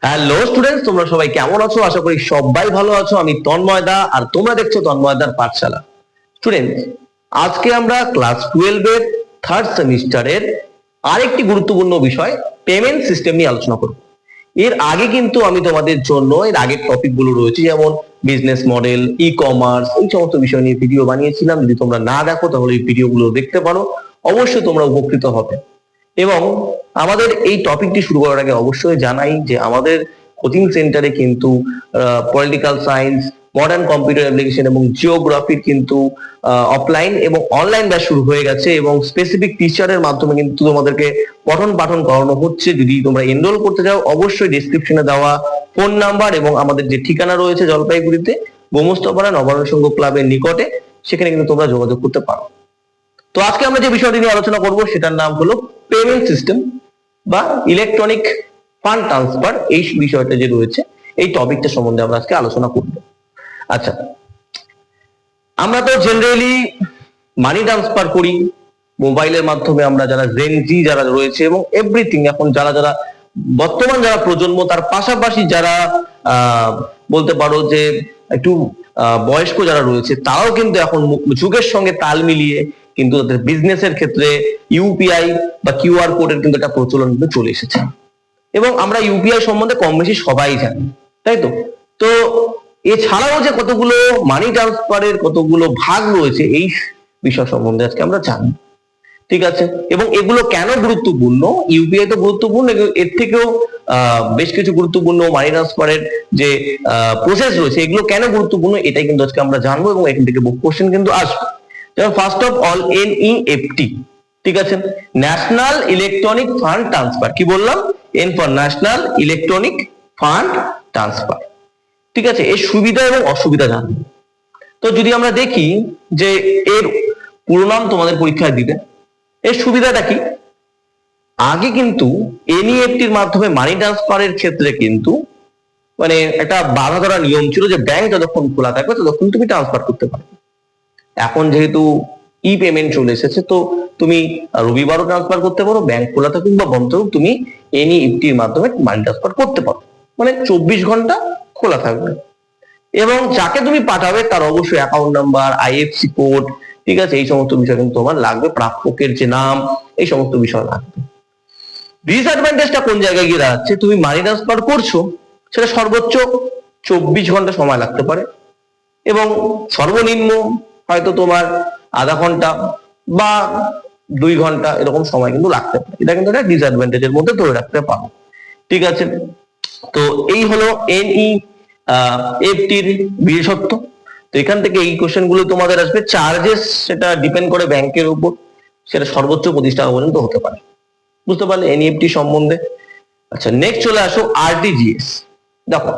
Hello students, তোমরা সবাই কেমন আছো? আশা করি সবাই ভালো আছো। আমি তন্ময় দা, আর তোমরা দেখছো তন্ময় দার পাঠশালা। স্টুডেন্টস, আজকে আমরা ক্লাস 12 এর থার্ড সেমিস্টারের আরেকটি গুরুত্বপূর্ণ বিষয় পেমেন্ট সিস্টেম নিয়ে আলোচনা করব। এর আগে কিন্তু আমি তোমাদের জন্য এর আগের টপিক গুলো রয়েছে, যেমন বিজনেস মডেল, ই কমার্স, এই সমস্ত বিষয় নিয়ে ভিডিও বানিয়েছিলাম। যদি তোমরা না দেখো তাহলে এই ভিডিওগুলো দেখতে পারো, অবশ্যই তোমরা উপকৃত হবে। এবং আমাদের এই টপিকটি শুরু করার আগে অবশ্যই জানাই যে আমাদের কোচিং সেন্টারে কিন্তু political science, modern computer application এবং জিওগ্রাফির কিন্তু অফলাইন এবং অনলাইন ব্যাচ শুরু হয়ে গেছে, এবং স্পেসিফিক টিচারের মাধ্যমে কিন্তু তোমাদেরকে পঠন পাঠন করানো হচ্ছে। যদি তোমরা এনরোল করতে চাও অবশ্যই ডেসক্রিপশনে দেওয়া ফোন নাম্বার এবং আমাদের যে ঠিকানা রয়েছে জলপাইগুড়িতে গোমস্তাপাড়া নবান্ন সংঘ ক্লাবের নিকটে, সেখানে কিন্তু তোমরা যোগাযোগ করতে পারো। তো আজকে আমরা যে বিষয়টি নিয়ে আলোচনা করব সেটার নাম হলো পেমেন্ট সিস্টেম বা ইলেকট্রনিক ফান্ড ট্রান্সফার। এই বিষয়টা যে রয়েছে, এই টপিকটা সম্বন্ধে আমরা আজকে আলোচনা করব। আচ্ছা, আমরা তো জেনারেলি মানি ট্রান্সফার করি মোবাইলের মাধ্যমে। আমরা যারা জেনজি যারা রয়েছে এবং এভরিথিং, এখন যারা যারা বর্তমান যারা প্রজন্ম, তার পাশাপাশি যারা বলতে পারো যে একটু বয়স্ক যারা রয়েছে, তারাও কিন্তু এখন যুগের সঙ্গে তাল মিলিয়ে কিন্তু তাদের বিজনেসের ক্ষেত্রে ইউপিআই বা কিউআর কোডের কিন্তু একটা প্রচলন কিন্তু চলে এসেছে। এবং আমরা ইউপিআই সম্বন্ধে কম বেশি সবাই জানি, তাই তো? তো এছাড়াও যে কতগুলো মানি ট্রান্সফারের কতগুলো ভাগ রয়েছে, এই বিষয় সম্বন্ধে আজকে আমরা জানি, ঠিক আছে? এবং এগুলো কেন গুরুত্বপূর্ণ, ইউপিআই তো গুরুত্বপূর্ণ, এর থেকেও বেশ কিছু গুরুত্বপূর্ণ মানি ট্রান্সফারের যে প্রসেস রয়েছে, এগুলো কেন গুরুত্বপূর্ণ এটাই কিন্তু আজকে আমরা জানবো, এবং এখান থেকে কোশ্চেন কিন্তু আসবে। যেমন ফার্স্ট অফ অল এনইএফটি, ঠিক আছে? National electronic fund transfer. কি বললাম? N for national electronic fund transfer, ঠিক আছে? এর সুবিধা এবং অসুবিধা জানবো। তো যদি আমরা দেখি যে এর পুরো নাম তোমাদের পরীক্ষায় দিবে, এর সুবিধাটা কি? আগে কিন্তু এনইএফটির মাধ্যমে মানি ট্রান্সফারের ক্ষেত্রে কিন্তু মানে একটা বাধা ধরা নিয়ম ছিল যে ব্যাংক যতক্ষণ খোলা থাকবে ততক্ষণ তুমি ট্রান্সফার করতে পারবে। এখন যেহেতু ই পেমেন্ট চলে এসেছে, তো তুমি রবিবারও ট্রান্সফার করতে পারো, ব্যাংক খোলা থাকুক বা বন্ধ থাকুক, তুমি এনইএফটির মাধ্যমে মানি ট্রান্সফার করতে পারো। মানে 24 ঘন্টা খোলা থাকবে। এবং যাকে তুমি পাঠাবে তার অবশ্যই অ্যাকাউন্ট নাম্বার, আইএফসি কোড, ঠিক আছে? এই সমস্ত বিষয় কিন্তু তোমার লাগবে, প্রাপকের যে নাম, এই সমস্ত বিষয় লাগবে। ডিসঅ্যাডভান্টেজটা কোন জায়গায় গিয়ে দাঁড়াচ্ছে? তুমি মানি ট্রান্সফার করছো, সেটা সর্বোচ্চ 24 ঘন্টা সময় লাগতে পারে, এবং সর্বনিম্ন হয়তো তোমার আধা ঘন্টা বা 2 ঘন্টা এরকম সময় কিন্তু লাগতে পারে। এটা কিন্তু একটা ডিসঅ্যাডভান্টেজের মধ্যে ধরে রাখতে পারো, ঠিক আছে? তো এই হলো এনইএফটির বিশেষত্ব। তো এখান থেকে এই কোশ্চেন গুলো তোমাদের আসবে। চার্জেস সেটা ডিপেন্ড করে ব্যাংকের উপর, সেটা সর্বোচ্চ 25 টাকা পর্যন্ত হতে পারে। বুঝতে পারলে এনইএফটি সম্বন্ধে? আচ্ছা, নেক্সট চলে আসো আরটিজিএস। দেখো,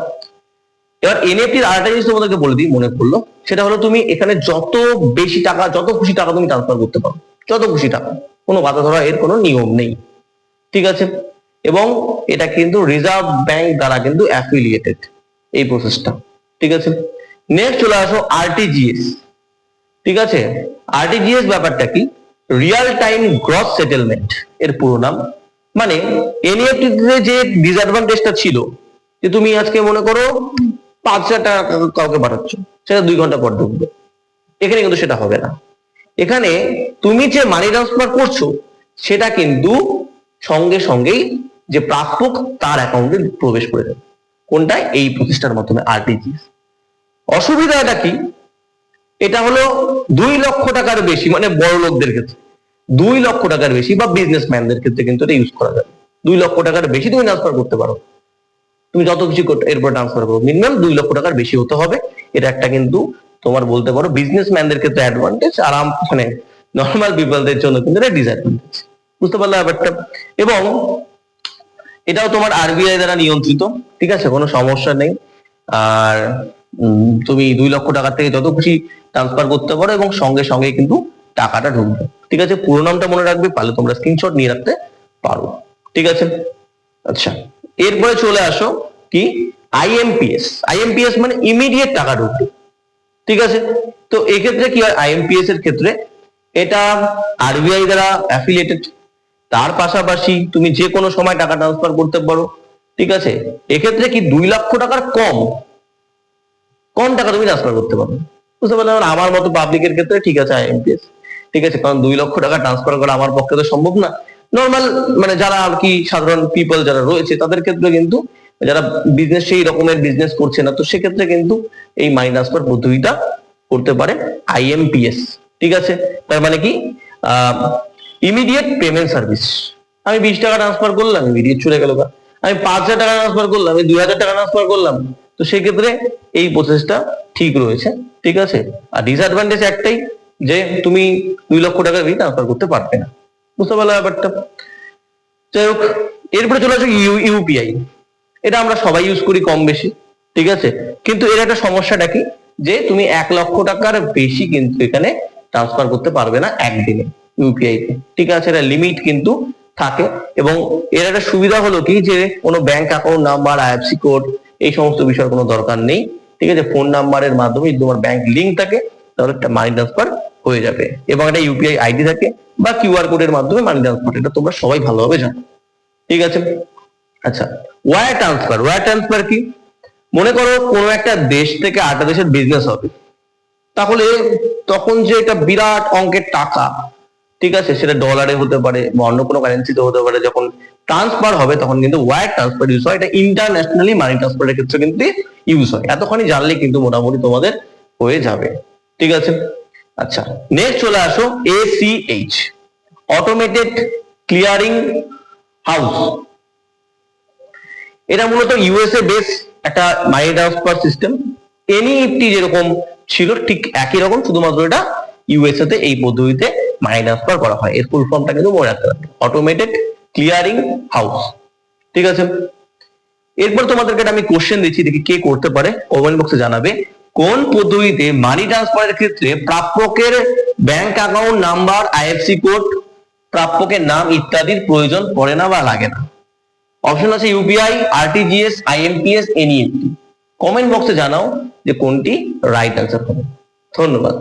এবার এনইএফটির আরেকটা জিনিস তোমাদেরকে বলে দিই, মনে পড়লো, সেটা হলো তুমি এখানে যত বেশি টাকা, যত খুশি টাকা তুমি ট্রান্সফার করতে পারো, যত খুশি টাকা, কোনো বাধা ধরা এর কোনো নিয়ম নেই, ঠিক আছে? এবং এটা কিন্তু রিজার্ভ ব্যাংক দ্বারা কিন্তু অ্যাফিলিয়েটেড এই প্রসেসটা, ঠিক আছে? নেক্সট চলে আসো আরটিজিএস, ঠিক আছে? আরটিজিএস ব্যাপারটা কি? রিয়াল টাইম গ্রস সেটেলমেন্ট এর পুরো নাম। মানে এনইএফটি তে যে ডিসঅ্যাডভান্টেজটা ছিল যে তুমি আজকে মনে করো 5,000 টাকা কাউকে পাঠাচ্ছ, সেটা 2 ঘন্টা পর ঢুকবে, এখানে কিন্তু সেটা হবে না। এখানে তুমি যে মানি ট্রান্সফার করছো সেটা কিন্তু সঙ্গে সঙ্গেই যে প্রাপক তার অ্যাকাউন্টে প্রবেশ করে যাবে। কোনটা? এই প্রচেষ্টার মাধ্যমে, আরটিজিএস। অসুবিধাটা কি? এটা হলো 2 লক্ষ টাকার বেশি, মানে বড় লোকদের ক্ষেত্রে 2 লক্ষ টাকার বেশি বা বিজনেসম্যানদের ক্ষেত্রে কিন্তু এটা ইউজ করা যাবে। 2 লক্ষ টাকার বেশি তুমি ট্রান্সফার করতে পারো, তুমি যত কিছু এরপর ট্রান্সফার করো, মিনিমাম 2 লক্ষ টাকার বেশি হতে হবে। এটা একটা কিন্তু তোমার বলতে পারো বিজনেসম্যানদের ক্ষেত্রে অ্যাডভান্টেজ, আরাম মানে নর্মাল পিপলদের জন্য কিন্তু এটা ডিসঅ্যাডভান্টেজ। বুঝতে পারলে ব্যাপারটা? এবং এটাও তোমার আরবিআই দ্বারা নিয়ন্ত্রিত, ঠিক আছে? কোনো সমস্যা নেই। আর তুমি 2 লক্ষ টাকার থেকে যত খুশি ট্রান্সফার করতে পারো এবং সঙ্গে সঙ্গে কিন্তু টাকাটা ঢুকবে, ঠিক আছে? পুরো নামটা মনে রাখবে, পারলে তোমরা স্ক্রিনশট নিয়ে রাখতে পারো, ঠিক আছে? আচ্ছা, এরপরে চলে আসো কি আইএমপিএস। আইএমপিএস মানে ইমিডিয়েট টাকা ঢুকবে, ঠিক আছে? তো এক্ষেত্রে কি হয়? আইএমপিএস এর ক্ষেত্রে এটা আরবিআই দ্বারা অ্যাফিলিয়েটেড, তার পাশাপাশি তুমি যে কোনো সময় টাকা ট্রান্সফার করতে পারো, ঠিক আছে, এক্ষেত্রে কি 2 লক্ষ টাকার কম টাকা তুমি ট্রান্সফার করতে পারবে। বুঝতে পারলে? আমার মতো পাবলিকের ক্ষেত্রে ঠিক আছে আইএমপিএস, ঠিক আছে, কারণ 2 লক্ষ টাকা ট্রান্সফার করা আমার পক্ষে তো সম্ভব না। নর্মাল মানে যারা আর কি সাধারণ পিপল যারা রয়েছে তাদের ক্ষেত্রে কিন্তু, যারা বিজনেস সেই রকমের বিজনেস করছে না, তো সেক্ষেত্রে কিন্তু এই মানি ট্রান্সফার পদ্ধতিটা করতে পারে আইএমপিএস। ঠিক আছে, তার মানে কি ইমিডিয়েট পেমেন্ট সার্ভিস। আমি 20 টাকা ট্রান্সফার করলাম, ইমিডিয়েট চলে গেল। আমি 5,000 টাকা ট্রান্সফার করলাম, আমি 2,000 টাকা ট্রান্সফার করলাম, তো সেক্ষেত্রে এই প্রসেসটা ঠিক রয়েছে। ঠিক আছে, আর ডিসঅ্যাডভান্টেজ একটাই যে তুমি 2 লক্ষ টাকা ট্রান্সফার করতে পারবে না। বুঝতে পারলে ব্যাপারটা? যাই হোক, এরপরে চলে আসো ইউপিআই। এটা আমরা সবাই ইউজ করি কম বেশি, ঠিক আছে, কিন্তু এর একটা সমস্যাটা কি, যে তুমি 1 লক্ষ টাকার বেশি কিন্তু এখানে ট্রান্সফার করতে পারবে না একদিনে ইউপিআই তে। ঠিক আছে, এটা লিমিট কিন্তু থাকে। এবং এর একটা সুবিধা হলো কি, যে কোনো bank account number, IFSC code, এই সমস্ত বিষয়ের কোনো দরকার নেই। ঠিক আছে, ফোন নাম্বারের মাধ্যমে যদি তোমার ব্যাংক লিঙ্ক থাকে তাহলে একটা মানি ট্রান্সফার হয়ে যাবে, এবং একটা ইউপিআই আইডি থাকে বা কিউআর কোডের মাধ্যমে মানি ট্রান্সফার, এটা তোমরা সবাই ভালোভাবে জানো। ঠিক আছে, আচ্ছা, ওয়্যার ট্রান্সফার। ওয়্যার ট্রান্সফার কি? মনে করো কোনো একটা দেশ থেকে আরেকটা দেশের বিজনেস হবে, তাহলে তখন যে এটা বিরাট অঙ্কের টাকা, ঠিক আছে, সেটা ডলারে হতে পারে বা অন্য কোনো কারেন্সিতে হতে পারে, যখন ট্রান্সফার হবে তখন কিন্তু ওয়্যার ট্রান্সফার ইউজ হয়। এটা ইন্টারন্যাশনালি মানি ট্রান্সফারের ক্ষেত্রে কিন্তু ইউজ হয়। এতখানি জানলে কিন্তু মোটামুটি তোমাদের হয়ে যাবে। ঠিক আছে, আচ্ছা, নেক্সট চলে আসো এসিএইচ, অটোমেটেড ক্লিয়ারিং হাউস। এটা মূলত ইউএসএ বেস একটা মানি ট্রান্সফার সিস্টেম। এনইএফটি যেরকম ছিল ঠিক একই রকম, শুধুমাত্র এটা ইউএসএ তে এই পদ্ধতিতে মানি ট্রান্সফার করা হয়। এর ফুল ফর্মটা কিন্তু মনে রাখতে হবে, অটোমেটেড ক্লিয়ারিং হাউস। ঠিক আছে, এরপর তোমাদেরকে আমি কোশ্চেন দিচ্ছি, দেখি কে করতে পারে, কমেন্ট বক্সে জানাবে। কোন পদ্ধতিতে মানি ট্রান্সফারের ক্ষেত্রে প্রাপকের bank account number, IFSC code, প্রাপকের নাম ইত্যাদির প্রয়োজন পড়ে না বা লাগে না? অপশন আছে UPI, RTGS, IMPS, NEFT. Comment বক্সে জানাও যে কোনটি রাইট অ্যান্সার হবে। ধন্যবাদ।